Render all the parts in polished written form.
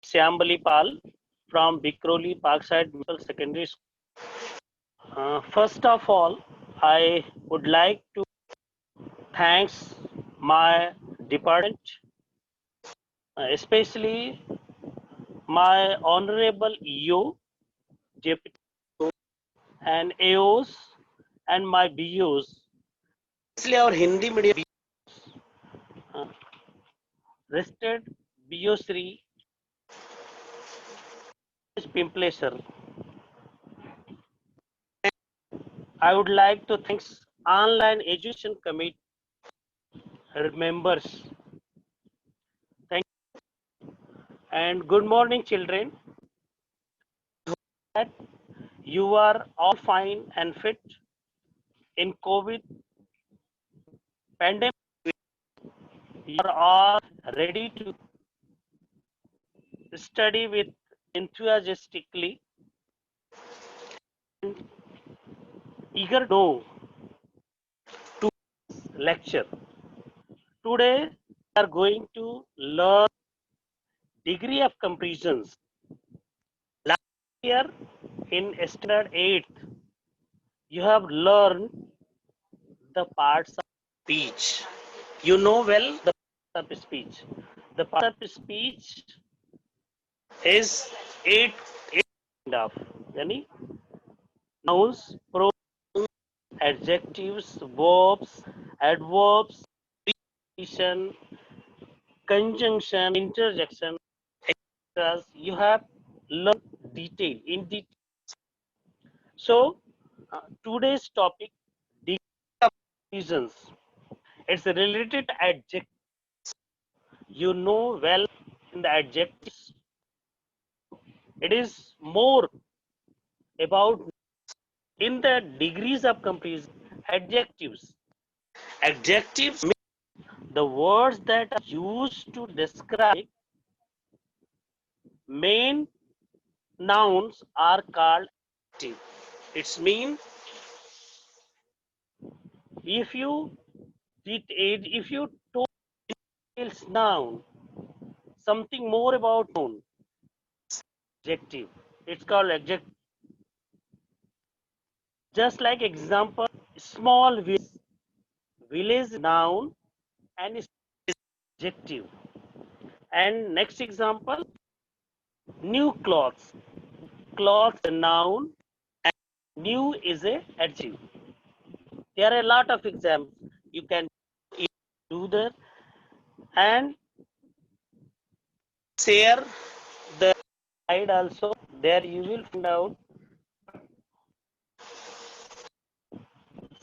Syambali Pal from Bikroli Parkside Middle Secondary School. First of all, I would like to thanks my department, especially my honorable EO, JP, and AOs and my BOs, especially our Hindi medium rested BO Sri Pimplesar. I would like to thank online education committee members. Thank you. And good morning, children. That you are all fine and fit in COVID pandemic. You are all ready to study with enthusiastically and eager to know to lecture. Today we are going to learn degree of comparisons. Last year in standard 8th, you have learned the parts of speech. You know well the parts of speech. The parts of speech is eight kind of, yani nouns, pronouns, adjectives, verbs, adverbs, preposition, conjunction, interjection, etc. You have learned in detail. So today's topic, degree of reasons. It's related to adjectives. You know well in the adjectives. It is more about in the degrees of comparison. Adjectives. Adjectives mean the words that are used to describe main nouns are called adjective. It's mean if you told noun something more about noun adjective, it's called adjective. Just like example, small village noun and adjective. And next example, new clothes. Clothes a noun and new is a adjective. There are a lot of examples you can do there and share the slide also. There you will find out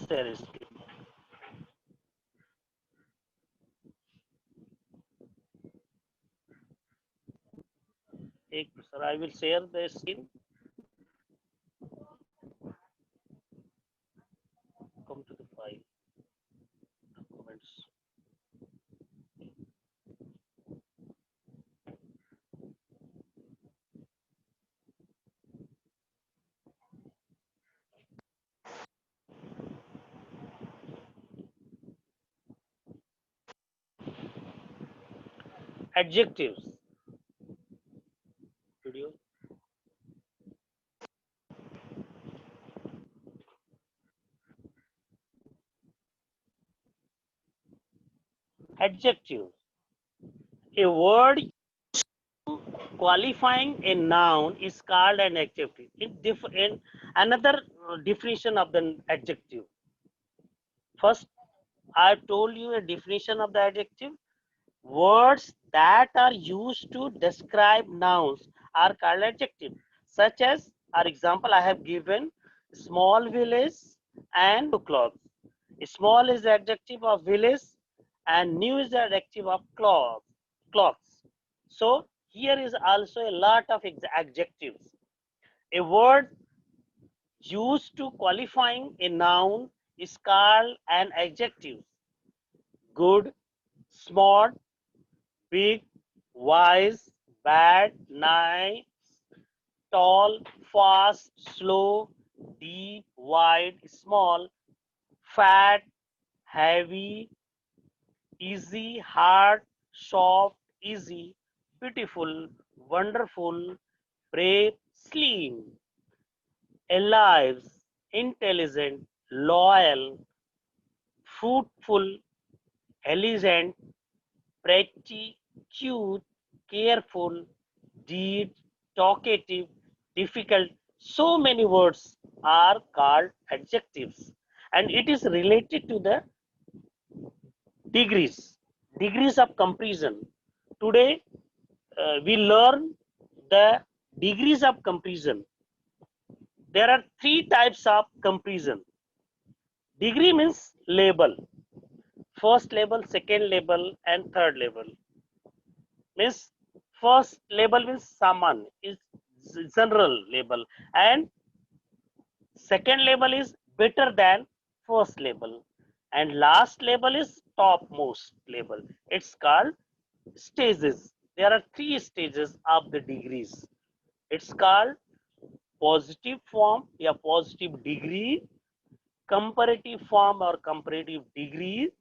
seriously. Sir, I will share the screen. Come to the file documents. Adjectives. Video. Adjective. A word qualifying a noun is called an adjective. In another definition of the adjective. First, I told you a definition of the adjective. Words that are used to describe nouns are called adjective. Such as, our example I have given, small village and new clothes. Small is the adjective of village and new is the adjective of clothes. So here is also a lot of adjectives. A word used to qualifying a noun is called an adjective. Good, smart, big, wise, bad, nice, tall, fast, slow, deep, wide, small, fat, heavy, easy, hard, soft, easy, beautiful, wonderful, brave, slim, alive, intelligent, loyal, fruitful, elegant, pretty, cute, careful, deed, talkative, difficult. So many words are called adjectives, and it is related to the degrees, degrees of comparison. Today, we learn the degrees of comparison. There are three types of comparison. Degree means label, first label, second label, and third label. Means first label means saman is general label, and second label is better than first label, and last label is topmost label. It's called stages. There are three stages of the degrees. It's called positive form, a positive degree, comparative form or comparative degree,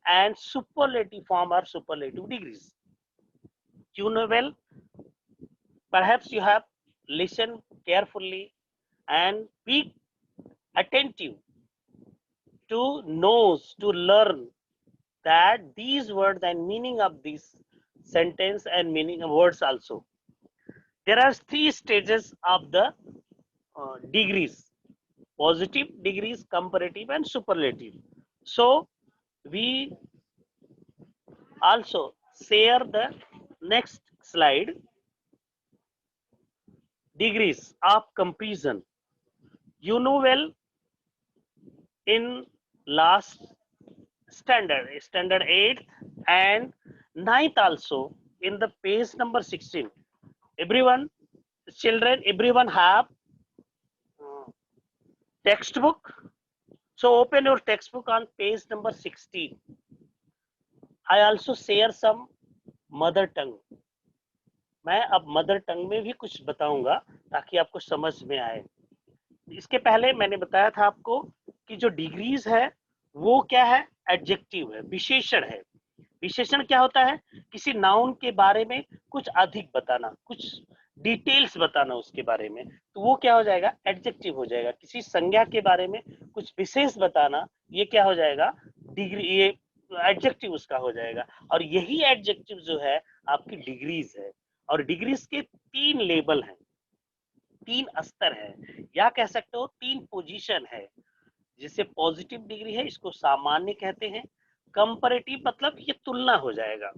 and superlative form or superlative degrees. You know well, perhaps you have listened carefully and be attentive to knows to learn that these words and meaning of this sentence and meaning of words also. There are three stages of the degrees: positive degrees, comparative, and superlative. So we also share the next slide, degrees of comparison. You know well, in last standard 8th and 9th also, in the page number 16, everyone, children, everyone have textbook. So open your textbook on page number 16. I also share some mother tongue. मैं अब mother tongue में भी कुछ बताऊंगा ताकि आपको समझ में आए. इसके पहले मैंने बताया था आपको कि जो डिग्रीज है वो क्या है, एडजेक्टिव है, विशेषण है. विशेषण क्या होता है, किसी नाउन के बारे में कुछ अधिक बताना, कुछ डिटेल्स बताना उसके बारे में, तो वो क्या हो जाएगा, एडजेक्टिव हो जाएगा. किसी संज्ञा के बारे में कुछ विशेष बताना, ये क्या हो जाएगा, डिग्री, ये एडजेक्टिव उसका हो जाएगा. और यही एडजेक्टिव जो है आपकी डिग्रीज है. और डिग्रीज के तीन लेवल हैं, तीन स्तर है, या कह सकते हो तीन पोजीशन है. जिससे पॉजिटिव डिग्री है, इसको सामान्य कहते हैं. कंपैरेटिव मतलब ये तुलना हो जाएगा.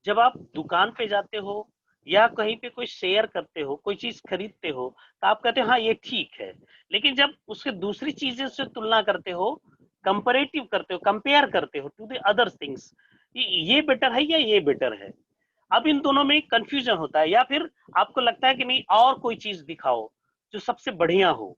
जब आप दुकान पे जाते हो या कहीं पे कोई शेयर करते हो, कोई चीज खरीदते हो, तो आप कहते हो हाँ ये ठीक है. लेकिन जब उसके दूसरी चीजें से तुलना करते हो, कंपैरेटिव करते हो, कंपेयर करते हो टू द अदर थिंग्स, ये बेटर है या ये बेटर है, अब इन दोनों में कंफ्यूजन होता है. या फिर आपको लगता है कि नहीं और कोई चीज दिखाओ जो सबसे बढ़िया हो,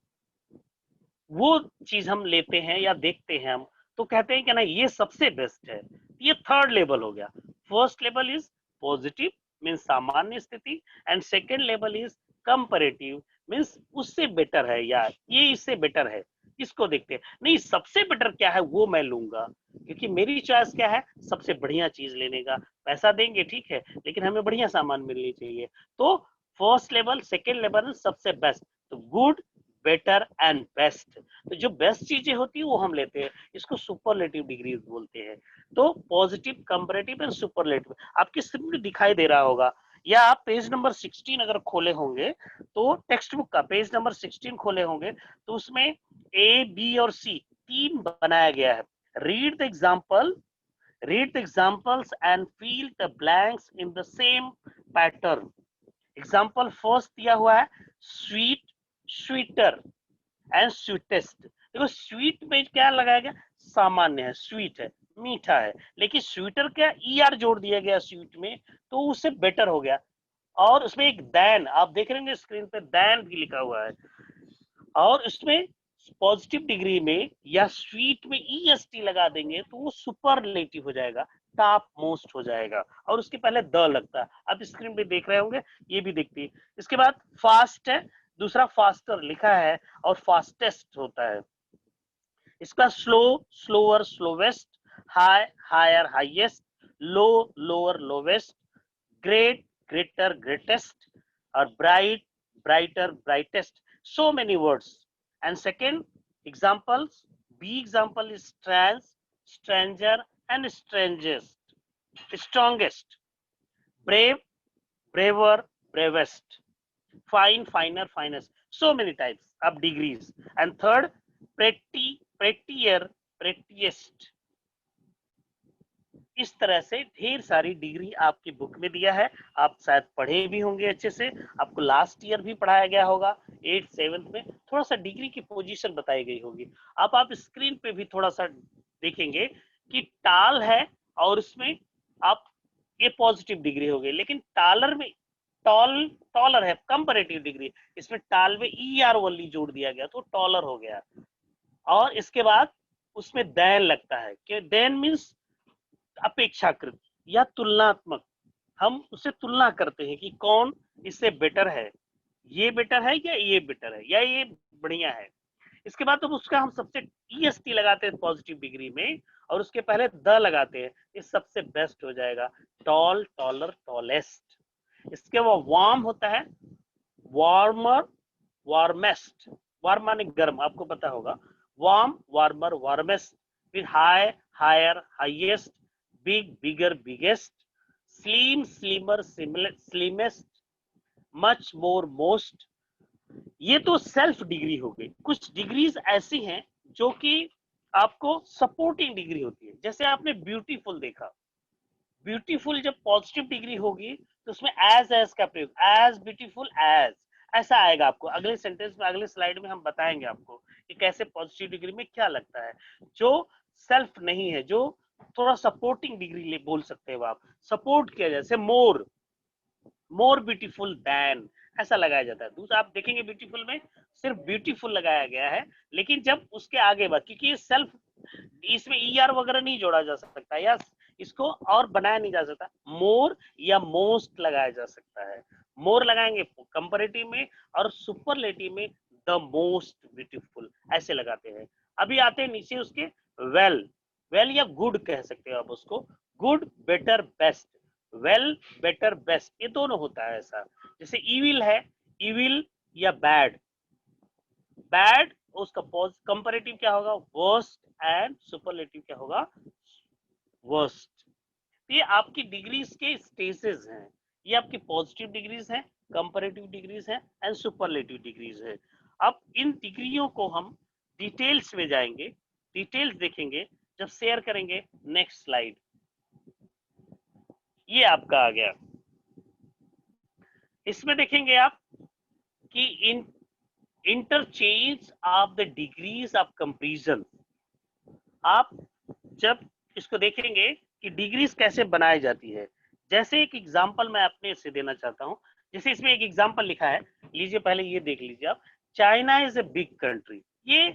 वो चीज हम लेते हैं या देखते हैं हम, तो कहते हैं कि ना ये सबसे बेस्ट है. ये थर्ड लेवल हो गया. First level is positive, means सामान्य स्थिति, and second level is comparative, means उससे बेटर है या ये इससे बेटर है. इसको देखते हैं, नहीं सबसे बेटर क्या है वो मैं लूंगा, क्योंकि मेरी चॉइस क्या है, सबसे बढ़िया चीज लेने का. पैसा देंगे ठीक है, लेकिन हमें बढ़िया सामान मिलनी चाहिए. तो फर्स्ट लेवल, सेकेंड लेवल, सबसे बेस्ट. तो गुड, बेटर एंड बेस्ट. तो जो बेस्ट चीजें होती है वो हम लेते हैं, इसको सुपरलेटिव डिग्री बोलते हैं. तो पॉजिटिव, कंपैरेटिव एंड सुपरलेटिव आपकी स्क्रीन में दिखाई दे रहा होगा. या आप पेज नंबर 16 अगर खोले होंगे, तो टेक्स्ट बुक का पेज नंबर 16 खोले होंगे, तो उसमें ए, बी और सी तीन बनाया गया है. Read the example, read the examples and fill the blanks in the same pattern. Example first दिया हुआ है, स्वीट, स्वीटर एंड स्वीटेस्ट. देखो स्वीट में क्या लगाया गया, सामान्य है, स्वीट है, मीठा है. लेकिन स्वीटर क्या, ई आर जोड़ दिया गया स्वीट में, तो उससे बेटर हो गया. और उसमें एक दैन आप देख रहे हैं स्क्रीन पे, दैन भी लिखा हुआ है. और उसमें पॉजिटिव डिग्री में या स्वीट में ई एस टी लगा देंगे तो वो सुपरलेटिव हो जाएगा, टॉप मोस्ट हो जाएगा. और उसके पहले द लगता है. आप स्क्रीन पे देख रहे होंगे, ये भी दिखती है. इसके बाद फास्ट है, दूसरा फास्टर लिखा है, और फास्टेस्ट होता है. इसका slow, slower, slowest, high, higher, highest, low, lower, lowest, great, greater, greatest, or bright, brighter, brightest. So many words. And second examples, B example is strange, stranger, and strangest. Strongest, brave, braver, bravest, fine, finer, finest. So many types of degrees. And third, pretty, prettier, prettiest. इस तरह से ढेर सारी degree आपकी book में दिया है, आप शायद पढ़े भी होंगे अच्छे से, आपको लास्ट ईयर भी पढ़ाया गया होगा 8th 7th में, थोड़ा सा डिग्री की पोजीशन बताई गई होगी। अब आप स्क्रीन पे भी थोड़ा सा देखेंगे कि टाल है और उसमें आप ये पॉजिटिव डिग्री हो गई, लेकिन टालर में टॉलर है कंपैरेटिव डिग्री, इसमें टाल में ER वली जोड़ दिया गया तो टॉलर हो गया। और इसके बाद उसमें देन लगता है कि देन मीन्स अपेक्षाकृत या तुलनात्मक, हम उससे तुलना करते हैं कि कौन इससे बेटर है, ये बेटर है या ये बेटर है या ये बढ़िया है। इसके बाद तो उसका हम सबसे EST लगाते हैं पॉजिटिव डिग्री में और उसके पहले द लगाते हैं, ये सबसे बेस्ट हो जाएगा, टॉल, टॉलर, टॉलेस्ट। इसके बाद वार्म होता है, वार्मर, वार्मेस्ट, वार्म माने गर्म, आपको पता होगा, वार्म, वार्मर, वार्मेस्ट। फिर high, higher, highest, big, bigger, biggest, slim, slimmer, slimmest, much, more, most. ये तो सेल्फ डिग्री हो गई। कुछ डिग्रीज ऐसी हैं जो कि आपको सपोर्टिंग डिग्री होती है, जैसे आपने ब्यूटीफुल देखा, ब्यूटीफुल जब पॉजिटिव डिग्री होगी तो उसमें एज का प्रयोग, एज ब्यूटीफुल एज, ऐसा आएगा आपको अगले सेंटेंस में, अगले स्लाइड में हम बताएंगे आपको कि कैसे पॉजिटिव डिग्री में क्या लगता है। जो सेल्फ नहीं है, जो थोड़ा सपोर्टिंग डिग्री बोल सकते हो आप, सपोर्ट किया जैसे मोर, मोर ब्यूटीफुल देन, ऐसा लगाया जाता है। दूसरा आप देखेंगे ब्यूटीफुल में सिर्फ ब्यूटीफुल लगाया गया है, लेकिन जब उसके आगे बात, क्योंकि सेल्फ इसमें ER वगैरह नहीं जोड़ा जा सकता या इसको और बनाया नहीं जा सकता, मोर या मोस्ट लगाया जा सकता है। मोर लगाएंगे कंपैरेटिव में और सुपरलेटिव में द मोस्ट ब्यूटीफुल, ऐसे लगाते हैं। अभी आते हैं नीचे उसके वेल, वेल या गुड कह सकते हो आप उसको, good, better, best, well, better, best, ये दोनों होता है ऐसा। जैसे इविल है, इविल या बैड, बैड उसका कंपैरेटिव क्या होगा, वर्स्ट, एंड सुपरलेटिव क्या होगा, वर्स्ट। ये आपकी डिग्रीज के स्टेजेस हैं, ये आपकी पॉजिटिव डिग्रीज हैं, कंपैरेटिव डिग्रीज हैं एंड सुपरलेटिव डिग्रीज है। अब इन डिग्रियों को हम डिटेल्स में जाएंगे, डिटेल्स देखेंगे जब शेयर करेंगे। नेक्स्ट स्लाइड, ये आपका आ गया। इसमें देखेंगे आप कि in interchange of the degrees of comparison, आप जब इसको देखेंगे कि डिग्रीज कैसे बनाई जाती है, जैसे एक एग्जांपल मैं अपने से देना चाहता हूं। जैसे इसमें एक एग्जांपल लिखा है, लीजिए पहले ये देख लीजिए आप, China is a big country. ये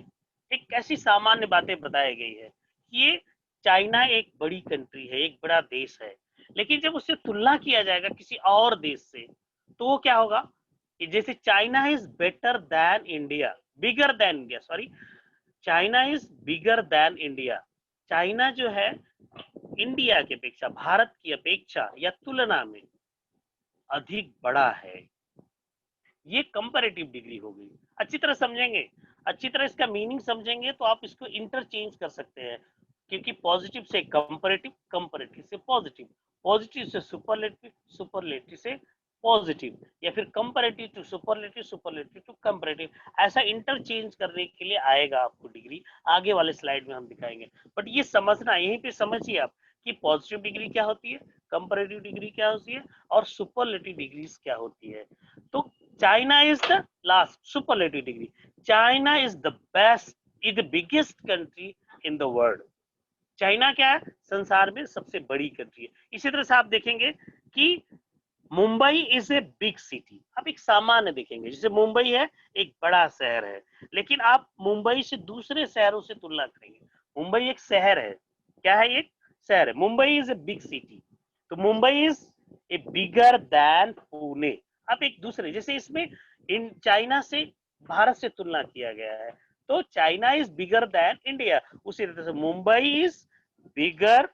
एक ऐसी सामान्य बातें बताई गई है, ये चाइना एक बड़ी कंट्री है, एक बड़ा देश है, लेकिन जब उससे तुलना किया जाएगा किसी और देश से तो वो क्या होगा कि जैसे China is better than India, bigger than India, sorry, China is bigger than India, China जो है इंडिया की अपेक्षा, भारत की अपेक्षा या तुलना में अधिक बड़ा है। ये कंपैरेटिव डिग्री हो गई। अच्छी तरह समझेंगे, अच्छी तरह इसका मीनिंग समझेंगे तो आप इसको इंटरचेंज कर सकते हैं, क्योंकि पॉजिटिव से कंपैरेटिव, कंपैरेटिव से पॉजिटिव, पॉजिटिव से सुपरलेटिव, सुपरलेटिव से पॉजिटिव, या फिर comparative to superlative, superlative to comparative, ऐसा इंटरचेंज करने के लिए आएगा आपको डिग्री। आगे वाले स्लाइड में हम दिखाएंगे, बट ये समझना, यहीं पे समझिए आप कि पॉजिटिव डिग्री क्या होती है, कंपैरेटिव डिग्री क्या होती है और सुपरलेटिव डिग्रीज क्या होती है। तो China is the last superlative degree. China is the best, is the biggest country in the world. China क्या है, संसार में सबसे बड़ी कंट्री है। इसी तरह से आप देखेंगे कि Mumbai is a big city, आप एक सामान्य देखेंगे, जैसे मुंबई है एक बड़ा शहर है, लेकिन आप मुंबई से दूसरे शहरों से तुलना करेंगे, मुंबई एक शहर है, क्या है, एक शहर है, Mumbai is a big city, तो Mumbai is a bigger than Pune. अब एक दूसरे, जैसे इसमें इन चाइना से भारत से तुलना किया गया है, तो China is bigger than India, उसी तरह से Mumbai is bigger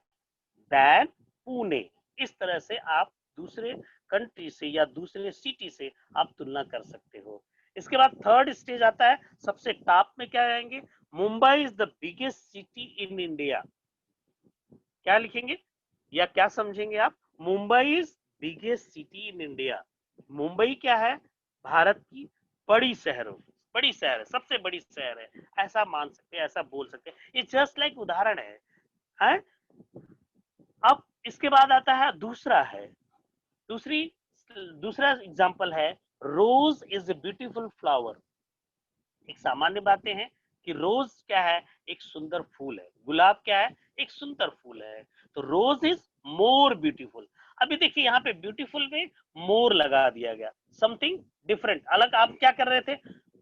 than Pune. इस तरह से आप दूसरे कंट्री से या दूसरे सिटी से आप तुलना कर सकते हो। इसके बाद थर्ड स्टेज आता है, सबसे टॉप में क्या आएंगे, Mumbai is the biggest city in India. क्या लिखेंगे या क्या समझेंगे आप, Mumbai is biggest city in India. Mumbai क्या है, भारत की बड़ी शहरों बड़ी शहर है, सबसे बड़ी शहर है, ऐसा मान सकते हैं, ऐसा बोल सकते हैं। ये जस्ट लाइक उदाहरण है? अब इसके बाद आता है दूसरी दूसरा एग्जांपल है, rose is a beautiful flower. एक सामान्य बातें हैं कि रोज क्या है, एक सुंदर फूल है, गुलाब क्या है, एक सुंदर फूल है। तो रोज इज मोर ब्यूटीफुल। अभी देखिए यहाँ पे ब्यूटीफुल में मोर लगा दिया गया, समथिंग डिफरेंट, अलग। आप क्या कर रहे थे,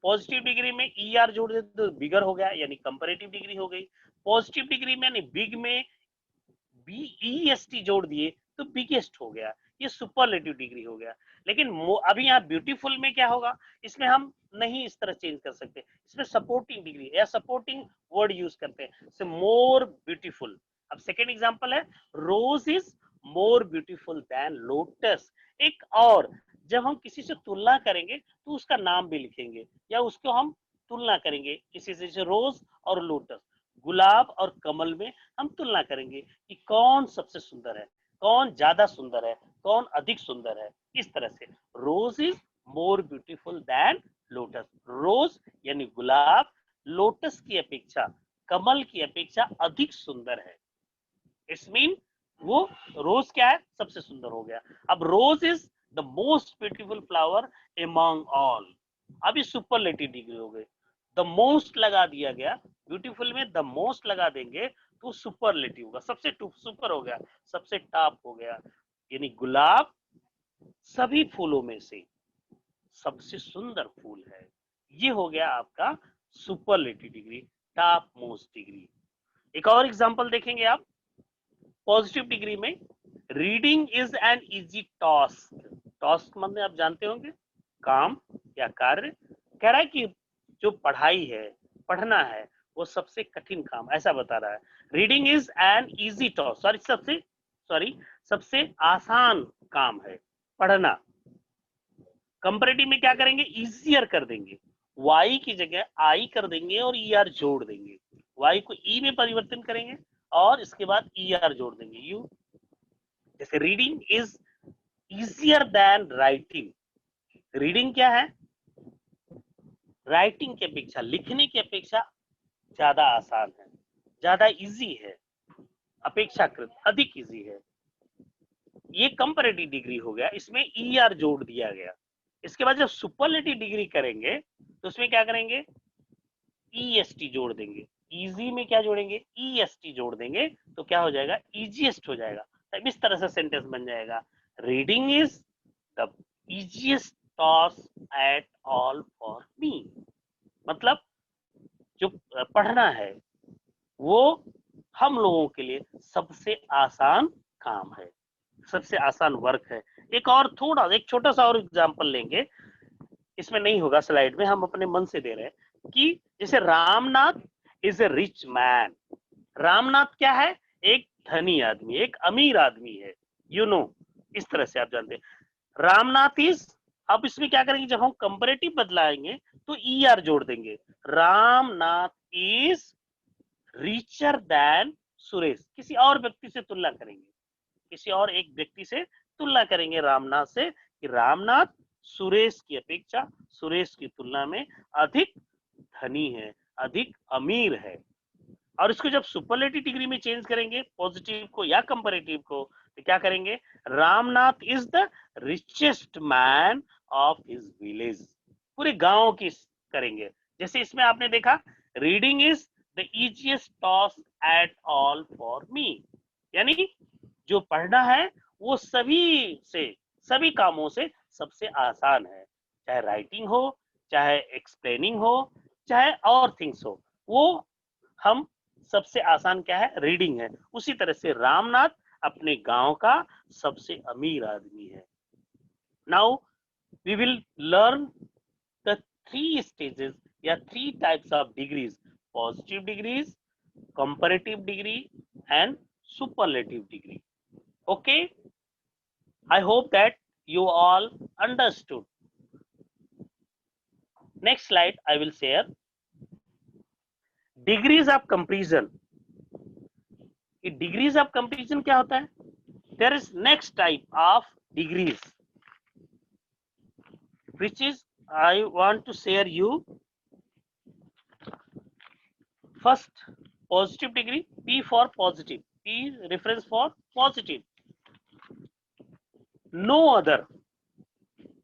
पॉजिटिव डिग्री में ई आर जोड़ देते तो बिगर हो गया, यानी कंपेरेटिव डिग्री हो गई। पॉजिटिव डिग्री में यानी बिग में बीईएसटी जोड़ दिए तो बिगेस्ट हो गया, ये सुपरलेटिव डिग्री हो गया। लेकिन अभी यहाँ ब्यूटीफुल में क्या होगा, इसमें हम नहीं इस तरह चेंज कर सकते, इसमें सपोर्टिंग डिग्री या सपोर्टिंग वर्ड यूज करते हैं, मोर ब्यूटीफुल। अब सेकेंड एग्जांपल है, rose is more beautiful than lotus. एक और, जब हम किसी से तुलना करेंगे तो उसका नाम भी लिखेंगे या उसको हम तुलना करेंगे किसी से, जैसे रोज और लोटस, गुलाब और कमल में हम तुलना करेंगे कि कौन सबसे सुंदर है, कौन ज्यादा सुंदर है, कौन अधिक सुंदर है। इस तरह से rose is more beautiful than lotus. Rose यानी गुलाब लोटस की अपेक्षा, कमल की अपेक्षा अधिक सुंदर है। इट्स मीन वो रोज क्या है, सबसे सुंदर हो गया। अब rose is the most beautiful flower among all. अभी सुपरलेटिव डिग्री हो गई, द मोस्ट लगा दिया गया, ब्यूटीफुल में द मोस्ट लगा देंगे तो सुपरलेटिव होगा, सबसे सुपर हो गया, सबसे टॉप हो गया। यानी गुलाब सभी फूलों में से सबसे सुंदर फूल है। ये हो गया आपका superlative degree, top most degree. एक और एग्जांपल देखेंगे आप, पॉजिटिव डिग्री में, reading is an easy task. Task मतलब आप जानते होंगे, काम या कार्य। कह रहा है कि जो पढ़ाई है, पढ़ना है, वो सबसे कठिन काम, ऐसा बता रहा है। Reading is an easy task, सबसे आसान काम है पढ़ना। कंपैरेटिव में क्या करेंगे, इजियर कर देंगे, वाई की जगह आई कर देंगे और ई आर जोड़ देंगे, वाई को ई में परिवर्तन करेंगे और इसके बाद ई आर जोड़ देंगे, यू। जैसे reading is easier than writing. Reading क्या है, राइटिंग की अपेक्षा, लिखने की अपेक्षा ज्यादा आसान है, ज्यादा इजी है, अपेक्षाकृत अधिक इजी है। ये कंपैरेटिव डिग्री हो गया, इसमें ई आर जोड़ दिया गया। इसके बाद जब सुपरलेटिव डिग्री करेंगे तो उसमें क्या करेंगे, ई एस टी जोड़ देंगे। इजी में क्या जोड़ेंगे, ई एस टी जोड़ देंगे तो क्या हो जाएगा, इजीएस्ट हो जाएगा। तब इस तरह से सेंटेंस बन जाएगा, reading is the easiest task at all for me. मतलब जो पढ़ना है वो हम लोगों के लिए सबसे आसान काम है, सबसे आसान वर्क है। एक और थोड़ा, एक छोटा सा और एग्जांपल लेंगे, इसमें नहीं होगा स्लाइड में, हम अपने मन से दे रहे हैं कि जैसे Ramnath is a rich man. Ramnath क्या है, एक धनी आदमी, एक अमीर आदमी है, यू नो, इस तरह से आप जानते हैं रामनाथ इज। अब इसमें क्या करेंगे, जब हम कंपैरेटिव बदलाएंगे तो ई आर जोड़ देंगे, Ramnath is richer than Suresh. किसी और व्यक्ति से तुलना करेंगे, किसी और एक व्यक्ति से तुलना करेंगे रामनाथ से, कि रामनाथ सुरेश की अपेक्षा, सुरेश की तुलना में अधिक धनी है, अधिक अमीर है। और इसको जब सुपरलेटिव डिग्री में चेंज करेंगे, पॉजिटिव को या कंपैरेटिव को, तो क्या करेंगे, Ramnath is the richest man of his village. पूरे गांव की करेंगे। जैसे इसमें आपने देखा, reading is the easiest task at all for me, यानी जो पढ़ना है वो सभी कामों से सबसे आसान है, चाहे राइटिंग हो, चाहे एक्सप्लेनिंग हो, चाहे और थिंग्स हो, वो हम सबसे आसान क्या है, रीडिंग है। उसी तरह से रामनाथ अपने गांव का सबसे अमीर आदमी है। Now we will learn the three stages या three types of degrees, positive degrees, comparative degree and superlative degree. Okay, I hope that You all understood. Next slide I will share. Degrees of comparison. Degrees of comparison क्या होता है? There is next type of degrees, which is I want to share you. First, positive degree. P for positive. P reference for positive. No other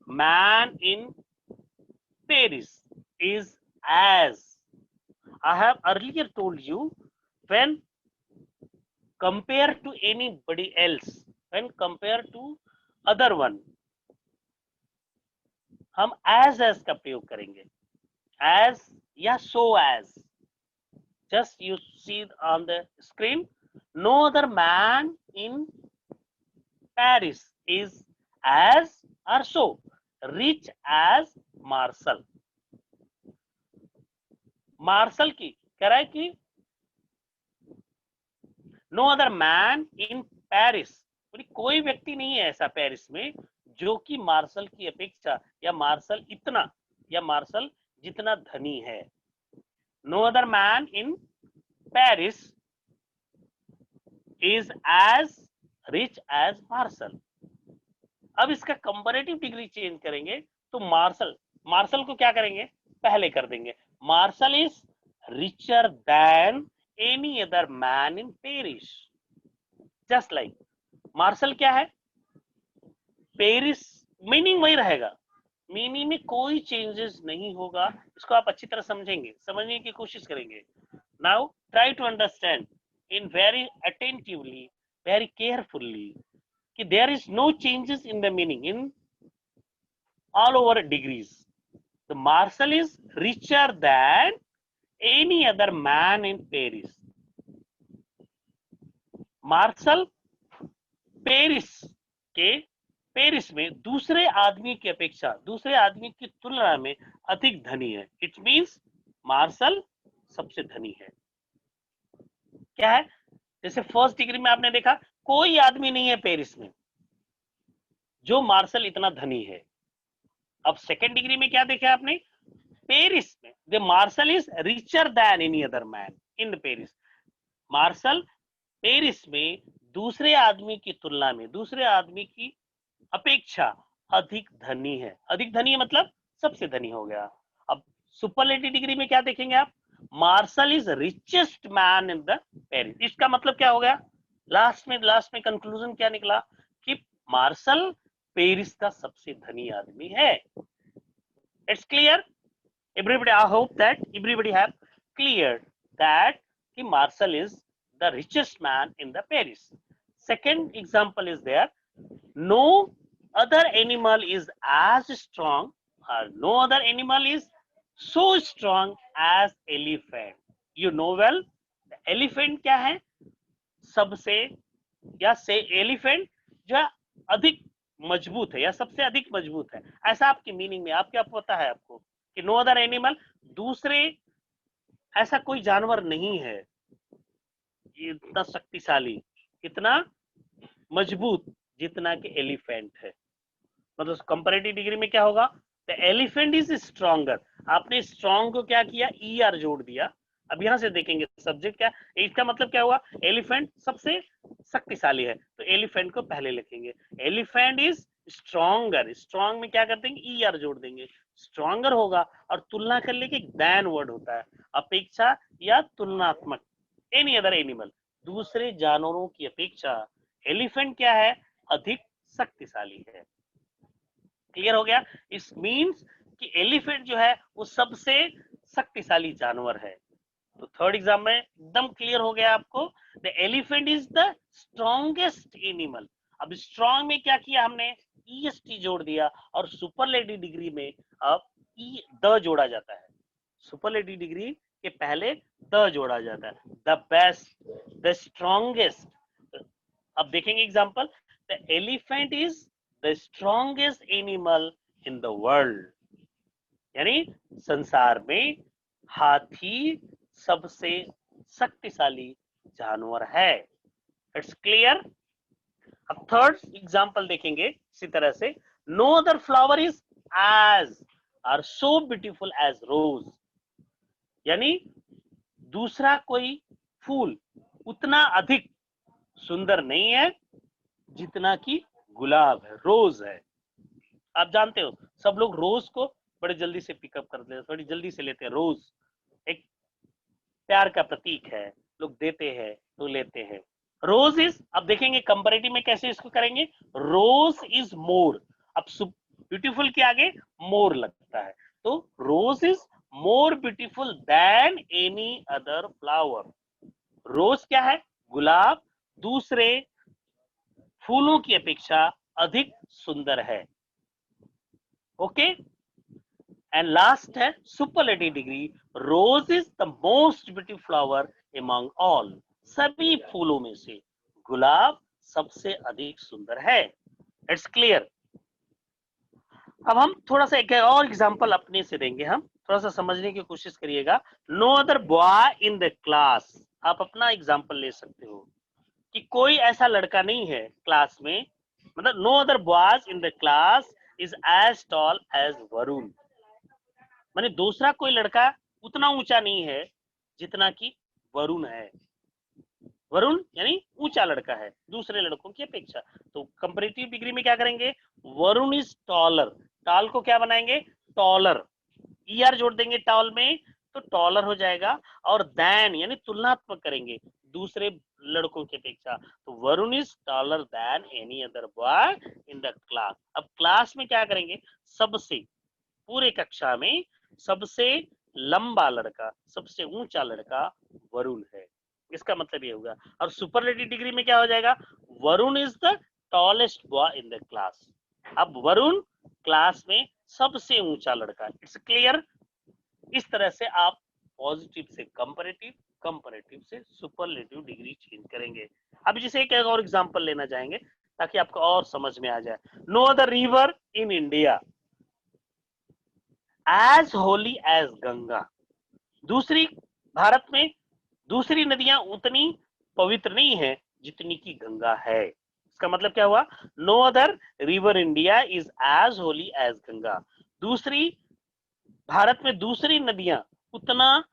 man in Paris is as. I have earlier told you, when compared to anybody else, when compared to other one, हम as का प्रयोग करेंगे. As या so as. Just you see on the screen. No other man in Paris is as or so rich as Marcel. Marshal की कह रहा है कि no other man in Paris, कोई व्यक्ति नहीं है ऐसा पेरिस में जो कि मार्शल की अपेक्षा या मार्शल इतना या मार्शल जितना धनी है. No other man in Paris is as rich as Marshal. अब इसका कंपैरेटिव डिग्री चेंज करेंगे तो मार्शल को क्या करेंगे, पहले कर देंगे. Marshal is richer than any other man in Paris. Just like Marshal क्या है, पेरिस मीनिंग वही रहेगा, मीनिंग में कोई चेंजेस नहीं होगा. इसको आप अच्छी तरह समझेंगे, समझने की कोशिश करेंगे. Now try to understand in very attentively, very carefully कि there is no changes in the meaning in all over degrees. The Marcel is richer than any other man in Paris. Marshal Paris में दूसरे आदमी की अपेक्षा, दूसरे आदमी की तुलना में अधिक धनी है. इट मींस मार्शल सबसे धनी है. क्या है, जैसे फर्स्ट डिग्री में आपने देखा कोई आदमी नहीं है पेरिस में जो मार्शल इतना धनी है. अब सेकेंड डिग्री में क्या देखा आपने, पेरिस में the Marshal is richer than any other man in Paris. Marshal Paris में दूसरे आदमी की तुलना में, दूसरे आदमी की अपेक्षा अधिक धनी है. अधिक धनी है मतलब सबसे धनी हो गया. अब सुपरलेटिव डिग्री में क्या देखेंगे आप, Marshal is richest man in the Paris. इसका मतलब क्या हो गया, लास्ट में कंक्लूजन क्या निकला कि मार्शल पेरिस का सबसे धनी आदमी है. It's clear everybody? I hope that everybody have cleared that कि martial is the richest man in the Paris. Second example is there, no other animal is as strong or no other animal is so strong as elephant. You know well, the elephant क्या है, सबसे या से elephant जो अधिक मजबूत है या सबसे अधिक मजबूत है, ऐसा आपकी मीनिंग में. आप क्या पता है आपको कि नो अदर एनिमल, दूसरे ऐसा कोई जानवर नहीं है इतना शक्तिशाली, इतना मजबूत जितना कि एलिफेंट है. मतलब कंपैरेटिव डिग्री में क्या होगा, द एलिफेंट इज स्ट्रॉन्गर. आपने स्ट्रॉन्ग को क्या किया, ई आर जोड़ दिया. अब यहां से देखेंगे सब्जेक्ट क्या, इसका मतलब क्या हुआ, एलिफेंट सबसे शक्तिशाली है तो एलिफेंट को पहले लिखेंगे. एलिफेंट इज स्ट्रॉन्गर, स्ट्रॉन्ग में क्या कर देंगे, ई आर जोड़ देंगे, स्ट्रॉन्गर होगा. और तुलना कर लेके एक देन वर्ड होता है, अपेक्षा या तुलनात्मक. एनी अदर एनिमल, दूसरे जानवरों की अपेक्षा एलिफेंट क्या है, अधिक शक्तिशाली है. क्लियर हो गया. इस मीन्स कि एलिफेंट जो है वो सबसे शक्तिशाली जानवर है. तो थर्ड एग्जाम में एकदम क्लियर हो गया आपको, the elephant is the strongest animal. अब स्ट्रॉन्ग में क्या किया हमने, ईएसटी जोड़ दिया और सुपरलेटिव डिग्री में अब ई द जोड़ा जाता है. सुपरलेटिव डिग्री के पहले द जोड़ा जाता है. The best, the strongest. अब देखेंगे example, the elephant is the strongest animal in the world. यानी संसार में हाथी सबसे शक्तिशाली जानवर है. It's clear. अब थर्ड एग्जांपल देखेंगे इसी तरह से. No other flower is as or so beautiful as rose, यानी दूसरा कोई फूल उतना अधिक सुंदर नहीं है जितना कि गुलाब है, रोज है। आप जानते हो सब लोग रोज को बड़े जल्दी से पिकअप करते हैं, बड़ी जल्दी से लेते हैं। रोज एक प्यार का प्रतीक है, लोग देते हैं तो लेते हैं। रोज इज, अब देखेंगे कंपैरेटिव में कैसे इसको करेंगे। रोज इज मोर, अब ब्यूटीफुल के आगे मोर लगता है, तो rose is more beautiful than any other flower. Rose क्या है, गुलाब दूसरे फूलों की अपेक्षा अधिक सुंदर है। ओके, एंड लास्ट है superlative degree, rose is the most beautiful flower among all, सभी फूलों में से गुलाब सबसे अधिक सुंदर है। It's clear. अब हम थोड़ा सा एक और एग्जांपल अपने से देंगे, हम थोड़ा सा समझने की कोशिश करिएगा। No other boy in the class, आप अपना एग्जांपल ले सकते हो कि कोई ऐसा लड़का नहीं है क्लास में, मतलब no other boys in the class is as tall as Varun, माने दूसरा कोई लड़का उतना ऊंचा नहीं है जितना कि वरुण है। वरुण यानी ऊंचा लड़का है दूसरे लड़कों की अपेक्षा। तो कंपैरेटिव डिग्री में क्या करेंगे, वरुण इज टॉलर, टॉल को क्या बनाएंगे, टॉलर, ईआर जोड़ देंगे टॉल में तो टॉलर हो जाएगा, और देन यानी तुलनात्मक करेंगे दूसरे लड़कों की अपेक्षा, तो Varun is taller than any other boy in the class. अब क्लास में क्या करेंगे, सबसे, पूरे कक्षा में सबसे लंबा लड़का, सबसे ऊंचा लड़का वरुण है, इसका मतलब ये होगा। और सुपरलेटिव डिग्री में क्या हो जाएगा, Varun is the tallest boy in the class. अब वरुण क्लास में सबसे ऊंचा लड़का। It's clear. इस तरह से आप पॉजिटिव से कंपैरेटिव, कंपैरेटिव से सुपरलेटिव डिग्री चेंज करेंगे। अब जिसे एक और एग्जांपल लेना चाहेंगे ताकि आपको और समझ में आ जाए। No other river in India as holy as Ganga, दूसरी, भारत में दूसरी नदियां उतनी पवित्र नहीं है जितनी की गंगा है। इसका मतलब क्या हुआ, no other river India is as holy as Ganga, दूसरी भारत में दूसरी नदियां उतना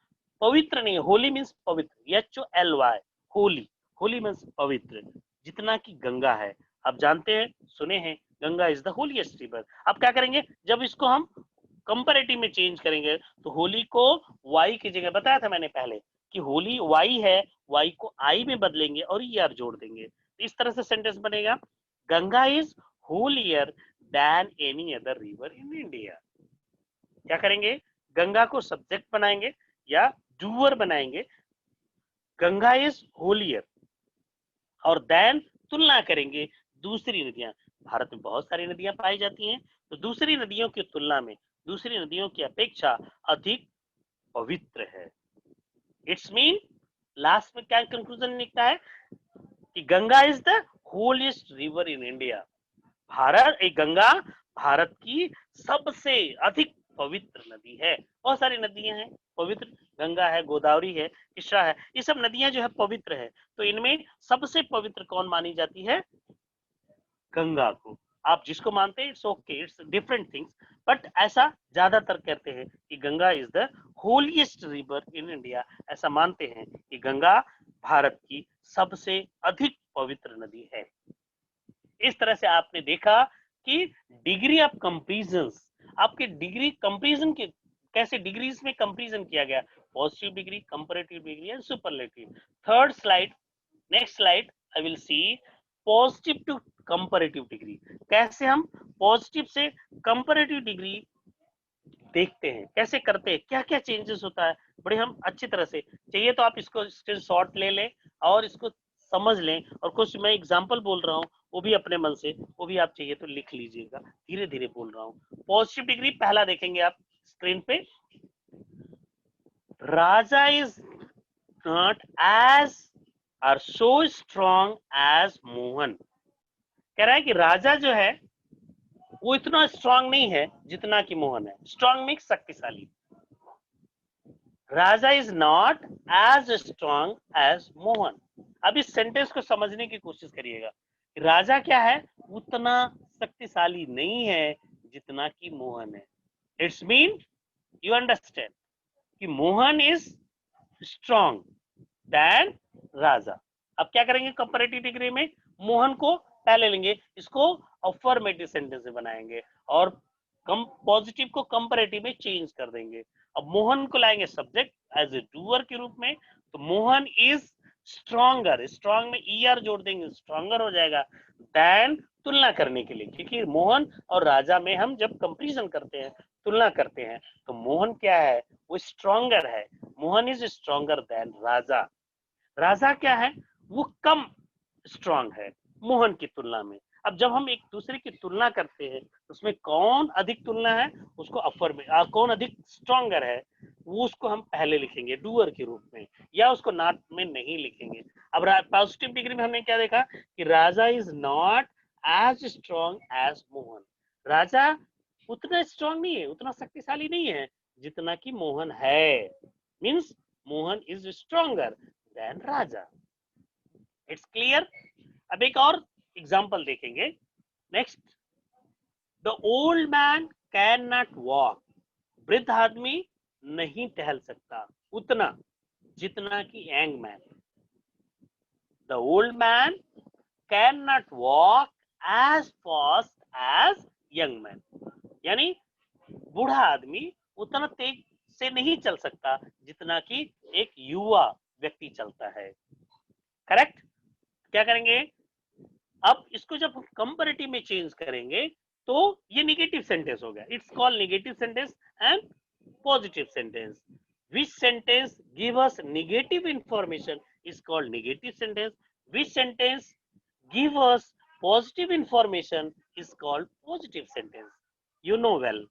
पवित्र नहीं है, होली मीन्स पवित्र, HOLY, होली, होली मीन्स पवित्र, जितना कि गंगा है। आप जानते हैं, सुने हैं, Ganga is the holiest river. अब क्या करेंगे, जब इसको हम कंपैरेटिव में चेंज करेंगे तो होली को वाई की जगह, बताया था मैंने पहले कि होली वाई है, वाई को आई में बदलेंगे और ईआर जोड़ देंगे, इस तरह से सेंटेंस बनेगा, Ganga is holier then any other river in India. क्या करेंगे, गंगा को सब्जेक्ट बनाएंगे या डूअर बनाएंगे, गंगा इज होलियर, और देन तुलना करेंगे दूसरी नदियां, भारत में बहुत सारी नदियां पाई जाती हैं, तो दूसरी नदियों की तुलना में, दूसरी नदियों की अपेक्षा अधिक पवित्र है। इट्स मीन लास्ट में क्या कंक्लूजन निकलता है कि Ganga is the holiest river in India, Bharat, एक गंगा भारत की सबसे अधिक पवित्र नदी है। बहुत सारी नदियां हैं पवित्र, गंगा है, गोदावरी है, कृष्णा है, ये सब नदियां जो है पवित्र है, तो इनमें सबसे पवित्र कौन मानी जाती है, गंगा को। आप जिसको मानते हैं it's okay, it's different things, but ऐसा ज्यादातर कहते हैं कि Ganga is the holiest river in India, ऐसा मानते हैं कि गंगा भारत की सबसे अधिक पवित्र नदी है। इस तरह से आपने देखा कि डिग्री ऑफ कंपैरिजन, आपके डिग्री कंपैरिजन के कैसे डिग्रीज में कंपैरिजन किया गया, positive degree, comparative degree and superlative. Third slide, next slide I will see positive to comparative degree, कैसे हम पॉजिटिव से कंपैरेटिव डिग्री देखते हैं, कैसे करते हैं, क्या क्या चेंजेस होता है, बड़े हम अच्छी तरह से, चाहिए तो आप इसको स्क्रीनशॉट ले लें और इसको समझ लें, और कुछ मैं एग्जांपल बोल रहा हूँ वो भी अपने मन से, वो भी आप चाहिए तो लिख लीजिएगा, धीरे धीरे बोल रहा हूँ। पॉजिटिव डिग्री पहला देखेंगे आप स्क्रीन पे, Raja is not as or so strong as Mohan, कह रहा है कि राजा जो है वो इतना स्ट्रांग नहीं है जितना कि मोहन है। स्ट्रांग मीन्स शक्तिशाली, Raja is not as strong as Mohan. अब इस सेंटेंस को समझने की कोशिश करिएगा, राजा क्या है, उतना शक्तिशाली नहीं है जितना कि मोहन है। इट्स मीन यू अंडरस्टैंड कि मोहन इज स्ट्रॉन्ग देन राजा। अब क्या करेंगे कंपैरेटिव डिग्री में, मोहन को पहले लेंगे, इसको अफर्मेटिव सेंटेंस में बनाएंगे और कम पॉजिटिव को कंपैरेटिव में चेंज कर देंगे। अब मोहन को लाएंगे सब्जेक्ट एज ए डूअर के रूप में, तो मोहन इज स्ट्रॉन्गर, स्ट्रॉन्ग में ईआर जोड़ देंगे, स्ट्रॉन्गर हो जाएगा देन, तुलना करने के लिए, क्योंकि मोहन और राजा में हम जब कंपैरिजन करते हैं, तुलना करते हैं, तो मोहन क्या है, वो स्ट्रॉन्गर है, मोहन इज स्ट्रॉन्गर देन राजा। राजा क्या है, वो कम स्ट्रांग है मोहन की तुलना में। अब जब हम एक दूसरे की तुलना करते हैं, उसमें कौन अधिक तुलना है, उसको अफर में कौन अधिक स्ट्रॉन्गर है, वो उसको हम पहले लिखेंगे डूअर के रूप में, या उसको नॉट में नहीं लिखेंगे। अब पॉजिटिव डिग्री में हमने क्या देखा कि Raja is not as strong as Mohan. Raja उतना स्ट्रॉन्ग नहीं है, उतना शक्तिशाली नहीं है जितना कि मोहन है। Means Mohan is stronger than Raja. It's clear. अब एक और एग्जाम्पल देखेंगे। Next, the old man can not walk. वृद्ध आदमी नहीं टहल सकता उतना जितना कि young man. The old man can not walk as fast as young man, यानी बूढ़ा आदमी उतना तेज से नहीं चल सकता जितना कि एक युवा व्यक्ति चलता है। करेक्ट। क्या करेंगे, अब इसको जब हम कंपैरेटिव में चेंज करेंगे तो ये निगेटिव सेंटेंस हो गया। It's called negative sentence and positive sentence. Which sentence give us negative information is called negative sentence. Which sentence give us positive information is called positive sentence. You know well,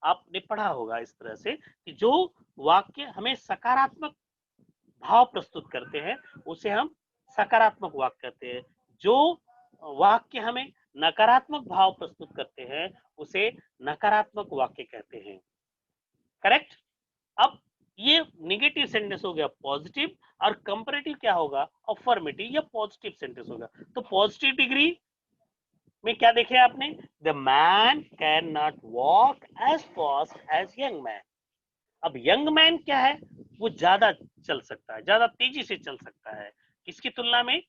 आपने पढ़ा होगा इस तरह से कि जो वाक्य हमें सकारात्मक भाव प्रस्तुत करते हैं उसे हम सकारात्मक वाक्य कहते हैं, जो वाक्य हमें नकारात्मक भाव प्रस्तुत करते हैं उसे नकारात्मक वाक्य कहते हैं। करेक्ट। अब ये नेगेटिव सेंटेंस हो गया पॉजिटिव, और कंपैरेटिव क्या होगा, अफर्मेटिव या पॉजिटिव सेंटेंस होगा। तो पॉजिटिव डिग्री में क्या देखे आपने, the man can not walk as fast as young man. अब यंग मैन क्या है, वो ज्यादा चल सकता है, ज्यादा तेजी से चल सकता है, किसकी तुलना में,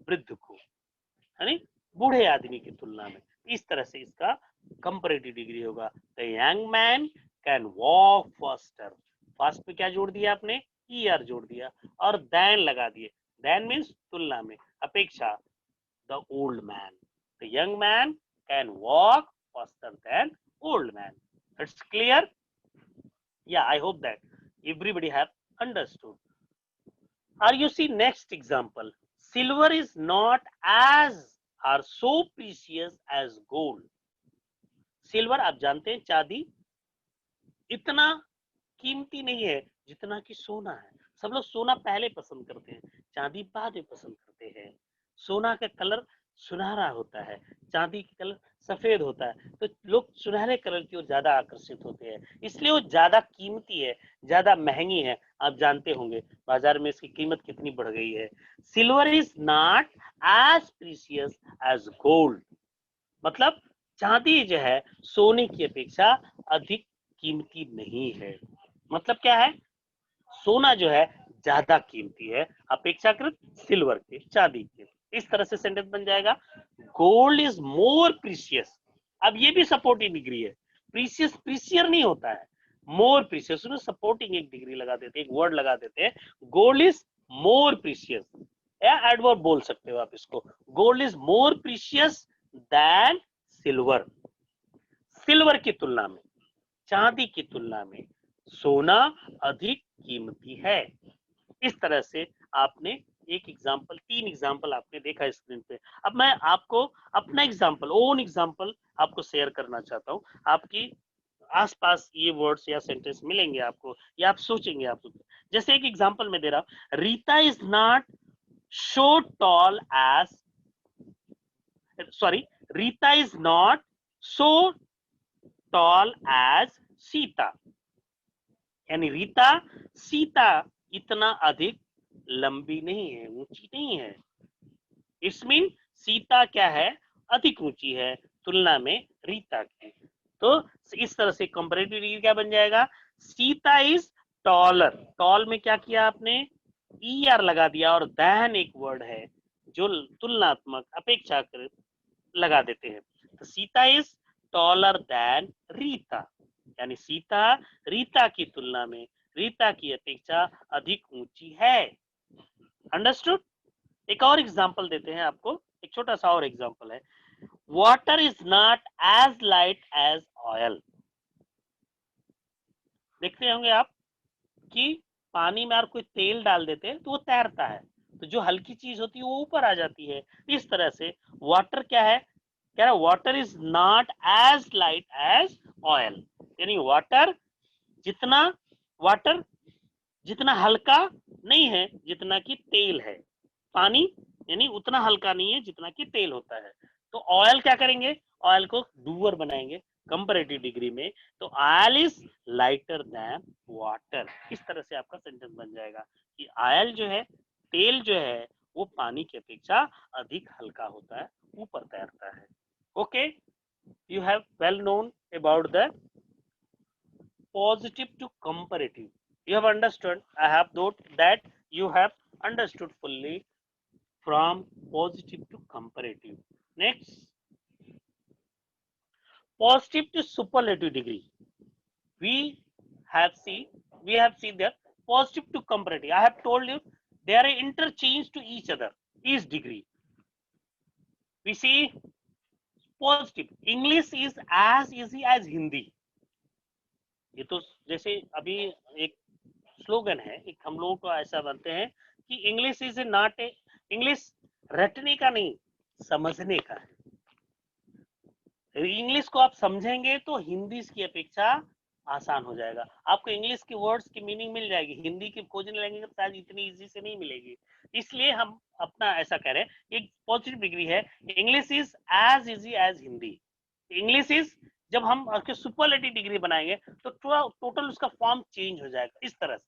वृद्ध को, यानी बूढ़े आदमी की तुलना में। इस तरह से इसका कंपैरेटिव डिग्री होगा। The young man can walk faster. Fast में क्या जोड़ दिया आपने, ईआर जोड़ दिया और देन लगा दिए। देन मीन्स तुलना में, अपेक्षा। The old man, the young man can walk faster than old man. It's clear. Yeah, I hope that everybody have understood. Are you see next example? Silver is not as or so precious as gold. Silver आप जानते हैं चांदी इतना कीमती नहीं है जितना कि सोना है। सब लोग सोना पहले पसंद करते हैं, चांदी बाद में पसंद करते हैं। सोना का कलर सुनहरा होता है, चांदी का कलर सफेद होता है, तो लोग सुनहरे कलर की ओर ज्यादा आकर्षित होते हैं, इसलिए वो ज्यादा कीमती है, ज्यादा महंगी है। आप जानते होंगे बाजार में इसकी कीमत कितनी बढ़ गई है। Silver is not as precious as gold, मतलब चांदी जो है सोने की अपेक्षा अधिक कीमती नहीं है। मतलब क्या है, सोना जो है ज्यादा कीमती है अपेक्षाकृत सिल्वर के, चांदी के। इस तरह से सेंटेंस बन जाएगा, गोल्ड इज मोर प्रीशियस। अब ये भी सपोर्टिंग डिग्री है, प्रीशियस प्रीशियर नहीं होता है, मोर प्रीशियस, उसमें सपोर्टिंग एक डिग्री लगा देते हैं, एक वर्ड लगा देते हैं, गोल्ड इज मोर प्रीशियस, या एडवर्ब बोल सकते हो आप इसको। Gold is more precious than silver. Silver की तुलना में, चांदी की तुलना में सोना अधिक कीमती है। इस तरह से आपने एक एग्जाम्पल, 3 एग्जाम्पल आपने देखा स्क्रीन पे। अब मैं आपको अपना एग्जाम्पल, ओन एग्जाम्पल आपको शेयर करना चाहता हूँ। आपकी आसपास ये वर्ड्स या सेंटेंस मिलेंगे आपको, या आप सोचेंगे आप। जैसे एक एग्जाम्पल में दे रहा हूँ, Rita is not so tall as, sorry, Rita is not so tall as Sita, यानी रीता सीता इतना अधिक लंबी नहीं है, ऊंची नहीं है। इट्स मीन सीता क्या है, अधिक ऊंची है तुलना में रीता की। तो इस तरह से कंपैरेटिव डिग्री क्या बन जाएगा, सीता इज टॉलर। टॉल में क्या किया आपने, ER लगा दिया, और दैन एक वर्ड है जो तुलनात्मक अपेक्षाकृत लगा देते हैं। तो Sita is taller then Rita, यानी सीता रीता की तुलना में, रीता की अपेक्षा अधिक ऊंची है। अंडरस्टूड। एक और एग्जांपल देते हैं आपको, एक छोटा सा और एग्जांपल है, water is not as light as oil. देखते होंगे आप कि पानी में आप कोई तेल डाल देते हैं तो वो तैरता है, तो जो हल्की चीज होती है वो ऊपर आ जाती है। इस तरह से वाटर क्या है, कह रहा water is not as light as oil, यानी वाटर जितना हल्का नहीं है जितना कि तेल है, पानी यानी उतना हल्का नहीं है जितना कि तेल होता है। तो ऑयल क्या करेंगे, ऑयल को डूअर बनाएंगे कंपैरेटिव डिग्री में, तो oil is lighter than water. इस तरह से आपका सेंटेंस बन जाएगा कि ऑयल जो है, तेल जो है, वो पानी की अपेक्षा अधिक हल्का होता है, ऊपर तैरता है। Okay, you have well known about the positive to comparative. You have understood, I have thought that you have understood fully from positive to comparative. Next, positive to superlative degree. We have seen that positive to comparative. I have told you they are interchange to each other, each degree. We see positive. English is as easy as Hindi. ये तो जैसे अभी एक slogan है, एक हम लोगों को ऐसा बनते हैं कि English is not a, English रटने का नहीं, समझने का है। इंग्लिश को आप समझेंगे तो हिंदी की अपेक्षा आसान हो जाएगा, आपको इंग्लिश के वर्ड्स की मीनिंग मिल जाएगी, हिंदी की खोजने लगेंगे तो शायद इतनी इजी से नहीं मिलेगी। इसलिए हम अपना ऐसा कह रहे हैं, एक पॉजिटिव डिग्री है, English is as easy as Hindi. English is, जब हम उसके सुपरलेटिव डिग्री बनाएंगे तो टोटल उसका फॉर्म चेंज हो जाएगा। इस तरह से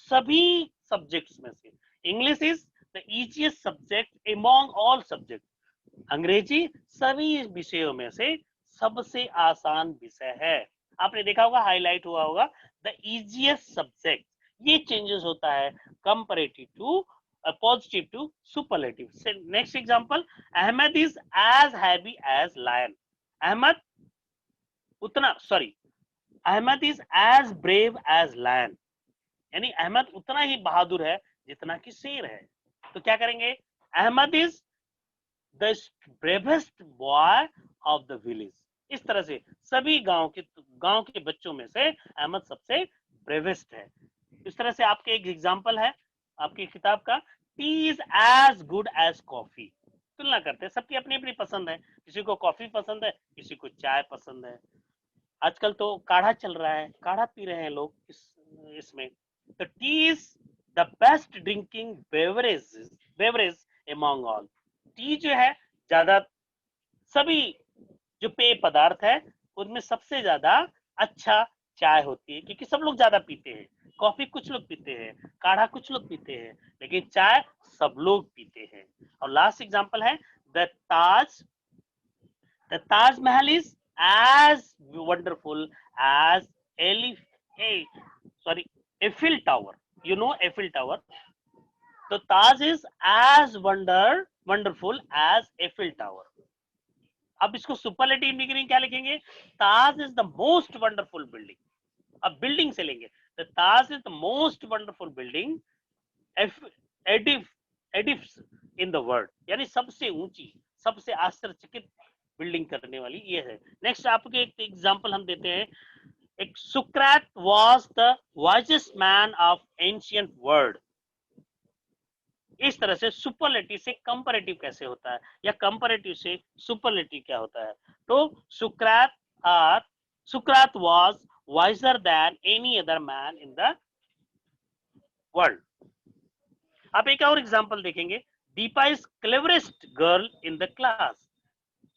सभी सब्जेक्ट्स में से English is the easiest subject among all subject. अंग्रेजी सभी विषयों में से सबसे आसान विषय है। आपने देखा होगा, हाईलाइट हुआ होगा द इजीएस्ट सब्जेक्ट। ये चेंजेस होता है comparative to positive to superlative. Next example, Ahmad is as heavy as lion. Ahmad Ahmad is as brave as lion, यानी अहमद उतना ही बहादुर है जितना कि शेर है। तो क्या करेंगे, Ahmad is the bravest boy of the village. इस तरह से सभी गांव के बच्चों में से अहमद सबसे ब्रेवेस्ट है। इस तरह से आपके एक एग्जांपल है आपकी किताब का, tea is as good as coffee. तुलना करते हैं, सबकी अपनी अपनी पसंद है, किसी को कॉफी पसंद है, किसी को चाय पसंद है। आजकल तो काढ़ा चल रहा है, काढ़ा पी रहे हैं लोग इसमें। तो T is the best drinking beverage among all. T जो है, ज्यादा सभी जो पेय पदार्थ है उनमें सबसे ज्यादा अच्छा चाय होती है, क्योंकि सब लोग ज्यादा पीते हैं। कॉफी कुछ लोग पीते हैं, काढ़ा कुछ लोग पीते हैं, लेकिन चाय सब लोग पीते हैं। और लास्ट एग्जांपल है the Taj Mahal is as wonderful as Eiffel Tower. You know Eiffel Tower. So Taj is as wonderful as Eiffel Tower. अब इसको सुपरलेटिव डिग्री क्या लिखेंगे, Taj is the most wonderful building. अब बिल्डिंग से लेंगे, the Taj is the most wonderful building edifice in the world, यानी सबसे ऊंची, सबसे आश्चर्यचकित बिल्डिंग करने वाली ये है। नेक्स्ट आपके एक एग्जांपल हम देते हैं, एक सुक्रात was the wisest man of ancient world. इस तरह से सुपरलेटिव से कंपैरेटिव कैसे होता है, या कंपैरेटिव से सुपरलेटिव क्या होता है। तो सुक्रात was wiser than any other man in the world. आप एक और एग्जांपल देखेंगे, Deepa is cleverest girl in the class.